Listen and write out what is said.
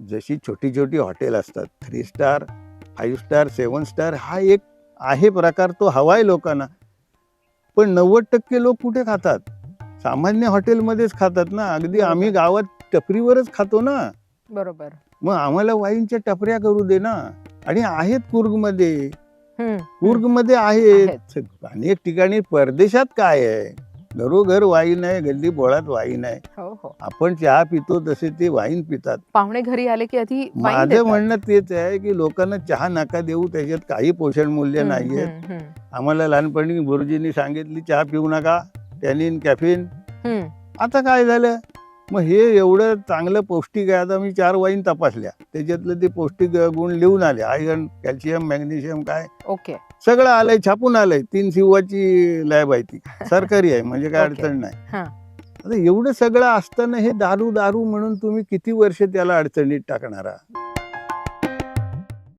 जशी छोटी छोटी हॉटेल असतात 3 स्टार 5 स्टार 7 स्टार हा एक आहे प्रकार, तो हवाय लोकांना. पण 90% लोक कुठे खातात? सामान्य हॉटेलमध्येच खातात ना. अगदी आम्ही गावात टपरीवरच खातो ना. बरोबर. मग आम्हाला वाईनच्या टपऱ्या करू दे ना. आणि आहेत कुर्गमध्ये. कुर्गमध्ये आहेत. अनेक ठिकाणी परदेशात काय आहे, घरोघर वाईन आहे, गल्ली बोळात वाईन आहे. हो हो. आपण चहा पितो तसे ते वाईन पितात. पाहुणे घरी आले की आधी वाईन माझं देतात. म्हणणं तेच आहे की लोकांना चहा नका देऊ, त्याच्यात काही पोषण मूल्य नाहीये. आम्हाला लहानपणी गुरुजींनी सांगितली चहा पिऊ नका, टॅनिन कॅफिन. आता काय झालं, मग हे एवढं चांगलं पौष्टिक आहे. आता मी 4 वाईन तपासल्या, त्याच्यातलं ते पौष्टिक गुण लिहून आले. आयर्न, कॅल्शियम, मॅग्नेशियम काय ओके. सगळं आलंय, छापून आलंय. 3 सिवाची लॅब आहे ती, सरकारी आहे, म्हणजे काय अडचण नाही. आता एवढं सगळं असताना हे दारू दारू म्हणून तुम्ही किती वर्ष त्याला अडचणीत टाकणारा?